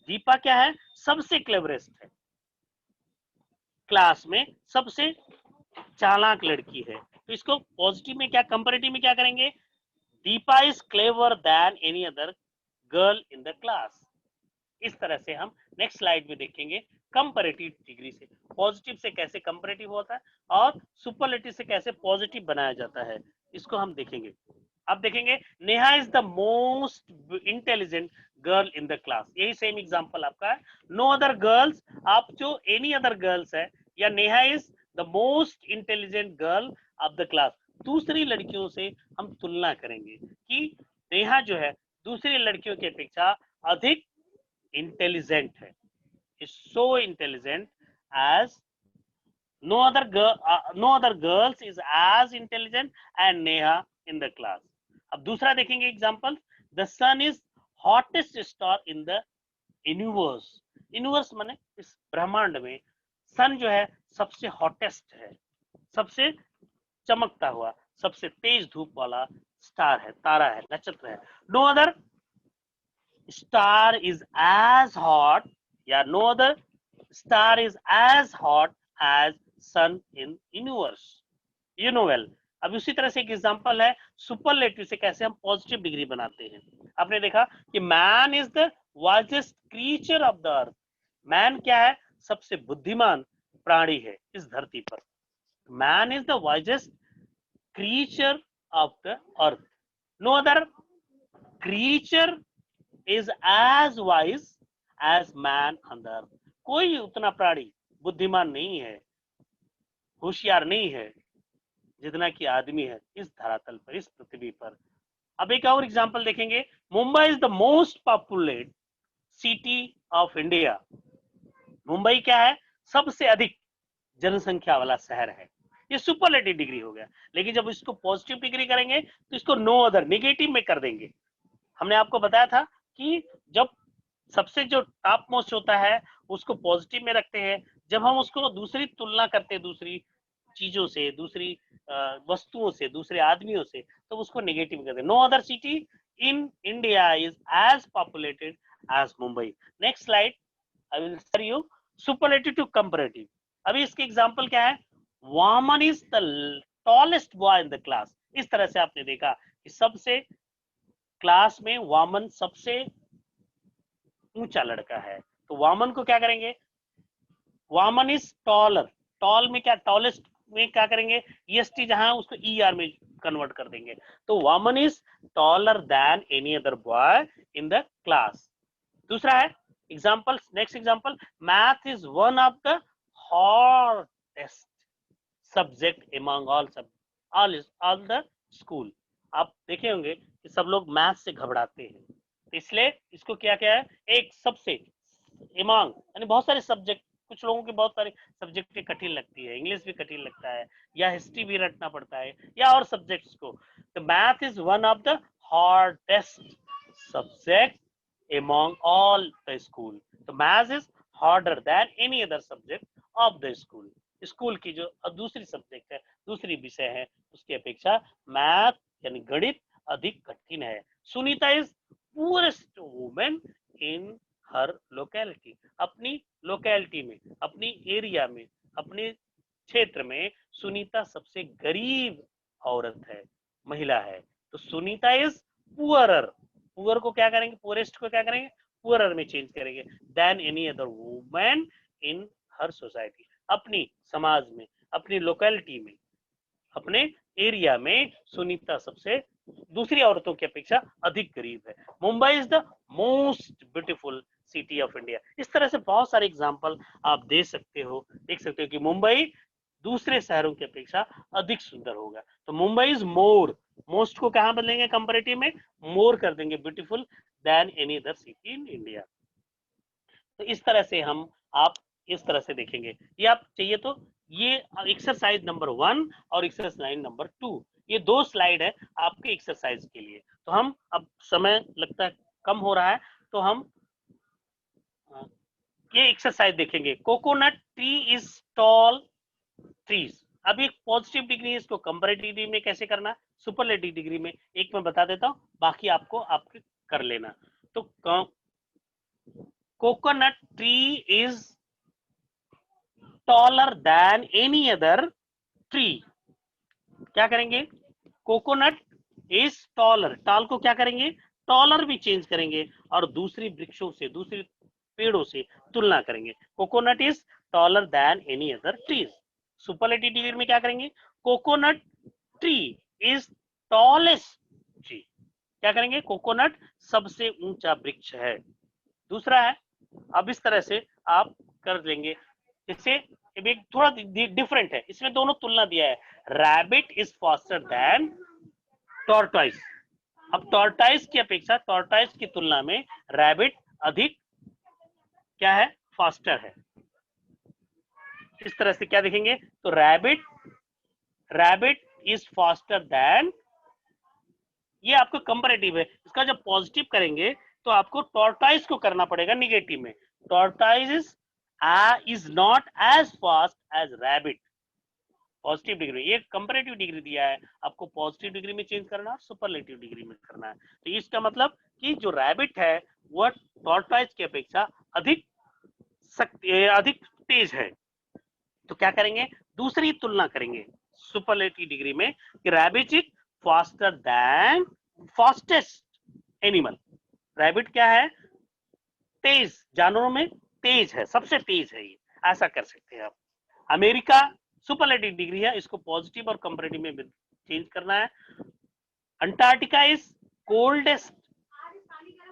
Deepa क्या है, सबसे क्लेवरेस्ट है, क्लास में सबसे चालाक लड़की है। तो इसको पॉजिटिव में क्या, कंपैरेटिव में क्या करेंगे, Deepa is clever than any other girl in the class. इस तरह से हम नेक्स्ट स्लाइड में देखेंगे कंपैरेटिव डिग्री से पॉजिटिव से कैसे कंपैरेटिव होता है और सुपरलेटिव से कैसे पॉजिटिव बनाया जाता है, इसको हम देखेंगे। अब देखेंगे Neha is the most intelligent girl in the class, यही सेम एग्जांपल आपका है। नो अदर गर्ल्स, आप जो एनी अदर गर्ल्स है, या Neha is the most intelligent girl of the class, दूसरी लड़कियों से हम तुलना करेंगे कि नेहा जो है दूसरी लड़कियों की अपेक्षा अधिक इंटेलिजेंट है, is so intelligent as no other girls is as intelligent and Neha in the class. अब दूसरा देखेंगे example, the sun is hottest star in the universe. Universe माने इस ब्रह्मांड में सन जो है सबसे हॉटेस्ट है, सबसे चमकता हुआ, सबसे तेज धूप वाला स्टार है, तारा है, नक्षत्र है। No other star is as hot, या no other star is as hot as sun in universe, you know well. अब उसी तरह से एक एग्जांपल है सुपरलेटिव से कैसे हम पॉजिटिव डिग्री बनाते हैं। आपने देखा कि man is the wisest creature of the earth, man क्या है, सबसे बुद्धिमान प्राणी है इस धरती पर। Man is the wisest creature of the earth, no other creature is as wise as man on the earth, कोई उतना प्राणी बुद्धिमान नहीं है, होशियार नहीं है जितना कि आदमी है इस धरातल पर, इस पृथ्वी पर। अब एक और एग्जांपल देखेंगे, Mumbai is the most populated city of India. Mumbai क्या है, सबसे अधिक जनसंख्या वाला शहर है, ये सुपरलेटिव डिग्री हो गया। लेकिन जब इसको पॉजिटिव डिग्री करेंगे तो इसको नो अदर नेगेटिव में कर देंगे। हमने आपको बताया था कि जब सबसे जो टॉप मोस्ट होता है उसको पॉजिटिव में रखते हैं, जब हम उसको दूसरी तुलना करते हैं दूसरी चीजों से, दूसरी वस्तुओं से, दूसरे आदमियों से, तो उसको नेगेटिव करते हैं। No other city in India is as populated as Mumbai. Next slide, I will show you superlative to comparative. अभी इसके एग्जांपल क्या है, Vaman is the tallest boy in the class. इस तरह से आपने देखा कि सबसे क्लास में वामन सबसे ऊंचा लड़का है, तो वामन को क्या करेंगे, वामन इज टॉलर, टॉल में क्या, टॉलेस्ट में क्या करेंगे, ईएसटी जहां उसको ईआर में कन्वर्ट कर देंगे, तो Vaman is taller than any other boy in the class. दूसरा है example, next example, math is one of the hardest subject among all the school. आप देखे होंगे कि सब लोग मैथ से घबराते हैं, इसलिए इसको क्या क्या है, एक सबसे इमांग, यानी बहुत सारे सब्जेक्ट, कुछ लोगों के बहुत सारे सब्जेक्ट कठिन लगती है, इंग्लिश भी कठिन लगता है, या हिस्ट्री भी रटना पड़ता है, या और सब्जेक्ट्स को, तो math is one of the hardest subject among all the school, तो math is harder than any other subject of the school. School की जो दूसरी सब्जेक्ट है, दूसरी विषय है, उसकी अपेक्षा मैथ यानी गणित अधिक कठिन है। Sunita is poorest women in her locality, अपनी लोकेलिटी में, अपनी एरिया में, अपने क्षेत्र में सुनीता सबसे गरीब औरत है, महिला है, तो सुनीता इज पुअरर, पुअर को क्या करेंगे, पुअरेस्ट को क्या करेंगे, पुअरर में चेंज करेंगे, than any other women in her society, अपनी समाज में, अपनी लोकेलिटी में, अपने एरिया में सुनीता सबसे दूसरी औरतों की अपेक्षा अधिक गरीब है। Mumbai is the most beautiful city of India. इस तरह से बहुत सारे एग्जांपल आप दे सकते हो, देख सकते हो कि मुंबई दूसरे शहरों की अपेक्षा अधिक सुंदर होगा। तो मुंबई इज मोर, मोस्ट को कहां बदलेंगे, कंपैरेटिव में मोर कर देंगे, beautiful than any other city in India. तो इस तरह से हम, आप इस तरह से देखेंगे, ये आप चाहिए तो ये एक्सरसाइज नंबर 1 और एक्सरसाइज नंबर 2, ये 2 स्लाइड है आपके एक्सरसाइज के लिए। तो हम, अब समय लगता है कम हो रहा है, तो हम ये एक्सरसाइज देखेंगे। Coconut tree is tall trees, अब एक पॉजिटिव डिग्री है, इसको कंपैरेटिव डिग्री में कैसे करना, सुपरलेटिव डिग्री में एक मैं बता देता हूं, बाकी आपको आपके कर लेना। तो coconut tree is taller than any other tree, क्या करेंगे, कोकोनट इज टॉलर, टॉल को क्या करेंगे, टॉलर भी चेंज करेंगे और दूसरी वृक्षों से, दूसरी पेड़ों से तुलना करेंगे। Coconut is taller than any other trees. Superlative degree में क्या करेंगे? Coconut tree is tallest tree. क्या करेंगे? कोकोनट सबसे ऊंचा वृक्ष है। दूसरा है, अब इस तरह से आप कर लेंगे। जैसे एक थोड़ा डिफरेंट है, इसमें दोनों तुलना दिया है। Rabbit is faster than tortoise. अब टॉर्टॉइस की अपेक्षा, टॉर्टॉइस की तुलना में रैबिट अधिक क्या है? फास्टर है। इस तरह से क्या देखेंगे? तो रैबिट इज फास्टर देन, ये आपको कंपैरेटिव है। इसका जब पॉजिटिव करेंगे तो आपको टॉर्टॉइस को करना पड़ेगा निगेटिव में। Tortoise is not as fast as rabbit. Positive degree, ये कंपैरेटिव डिग्री दिया है, आपको पॉजिटिव डिग्री में चेंज करना है, सुपरलेटिव डिग्री में करना है। तो इसका मतलब कि जो रैबिट है वह टॉर्टॉइस की अपेक्षा अधिक तेज है। तो क्या करेंगे? दूसरी तुलना करेंगे सुपरलेटिव डिग्री में कि rabbit is faster than fastest animal. Rabbit क्या है? तेज, जानवरों में तेज है, सबसे तेज है ये, ऐसा कर सकते हैं आप। अमेरिका सुपरलेटिव डिग्री है, इसको पॉजिटिव और कंपैरेटिव में चेंज करना है। Antarctica is coldest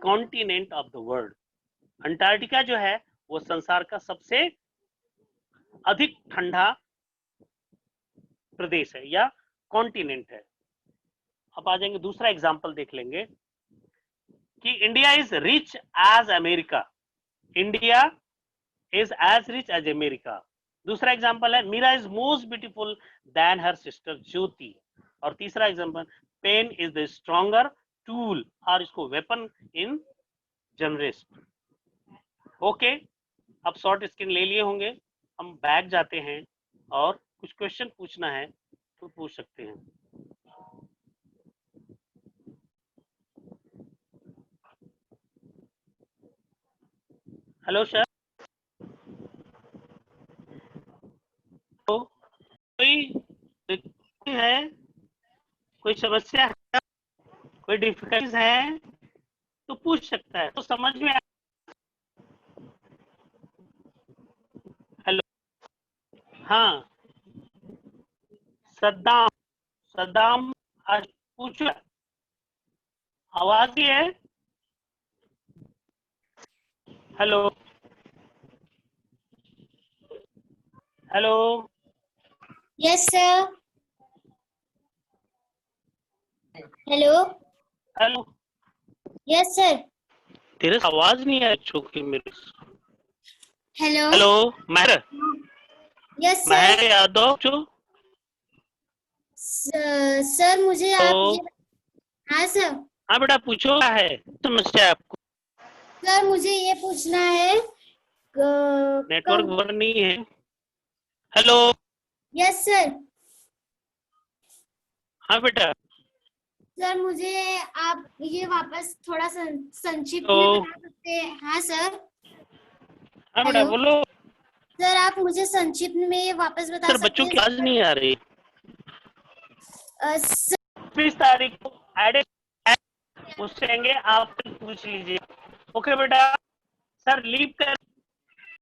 continent of the world. Antarctica जो है वो संसार का सबसे अधिक ठंडा प्रदेश है या कॉन्टिनेंट है। अब आ जाएंगे, दूसरा एग्जांपल देख लेंगे कि India is rich as America. India is as rich as America. दूसरा एग्जांपल है Meera is most beautiful than her sister Jyoti. और तीसरा example, pen is the stronger tool और इसको वेपन इन जनरेस्ट। ओके, अब शॉर्ट स्क्रीन ले लिए होंगे, हम बैक जाते हैं और कुछ क्वेश्चन पूछना है तो पूछ सकते हैं। हेलो सर, तो कोई है, कोई समस्या है, कोई डिफिकल्टीज है तो पूछ सकता है, तो समझ में। हेलो, हाँ, सद्दाम, सद्दाम आज पूछो, आवाज ही है। Hello, hello, yes sir. Hello, hello, yes sir. तेरे से आवाज नहीं है चूंकि मेरे। हेलो, हेलो, महर, यस सर। महर यादव जो सर मुझे आप ये, हाँ सर। हाँ बेटा, पूछो, क्या है समस्या आपको? सर मुझे ये पूछना है, नेटवर्क बंद नहीं है। Hello, yes sir. हाँ बेटा, सर मुझे आप ये वापस थोड़ा संक्षिप्त तो में बता सकते हैं? हाँ सर। हाँ बेटा हेलो बोलो। सर, आप मुझे संक्षिप्त में ये वापस बता सर सकते बच्चों हैं? की आवाज नहीं आ रही। सर, 20 तारीख को एड उससे आप पूछ लीजिए। ओके बेटा, सर लीव कर